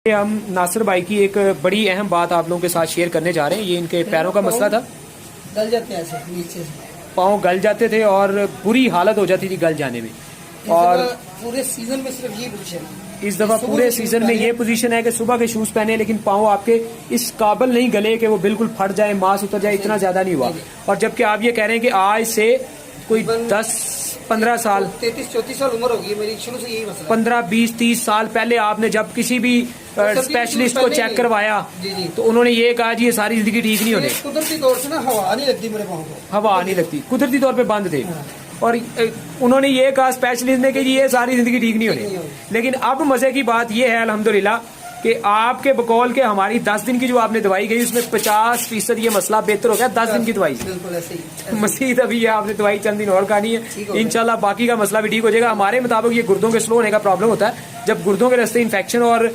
हम नासिर भाई की एक बड़ी अहम बात आप लोगों के साथ शेयर करने जा रहे हैं। ये इनके पैरों का मसला था, गल जाते हैं ऐसे नीचे से, पाँव गल जाते थे और बुरी हालत हो जाती थी गल जाने में। और पूरे सीजन में सिर्फ ये पोजीशन है। इस दफा पूरे सीजन में ये पोजीशन है कि सुबह के शूज पहने लेकिन पाँव आपके इस काबिल नहीं गले कि वो बिल्कुल फट जाए, मांस उतर जाए, इतना ज्यादा नहीं हुआ। और जबकि आप ये कह रहे हैं कि आज से कोई 10-15 साल 33-34 साल उम्र होगी मेरी, शुरू से यही मसला। 15-20-30 साल पहले आपने जब किसी भी स्पेशलिस्ट को चेक करवाया तो उन्होंने ये कहा जी ये सारी जिंदगी ठीक नहीं होने। कुदरती तौर से ना हवा नहीं लगती मेरे पाँव को, हवा नहीं लगती, कुदरती तौर पे बंद थे। और उन्होंने ये कहा स्पेशलिस्ट ने कि जी ये सारी जिंदगी ठीक नहीं होने। लेकिन अब मजे की बात ये है अल्हम्दुलिल्लाह कि आपके बकौल के हमारी 10 दिन की जो आपने दवाई गई उसमें 50% ये मसला बेहतर हो गया 10 दिन की दवाई से। मजीद अभी ये आपने दवाई चंद दिन और खानी है, इंशाल्लाह बाकी का मसला भी ठीक हो जाएगा। हमारे मुताबिक ये गुर्दों के स्लो होने का प्रॉब्लम होता है, जब गुर्दों के रास्ते इन्फेक्शन और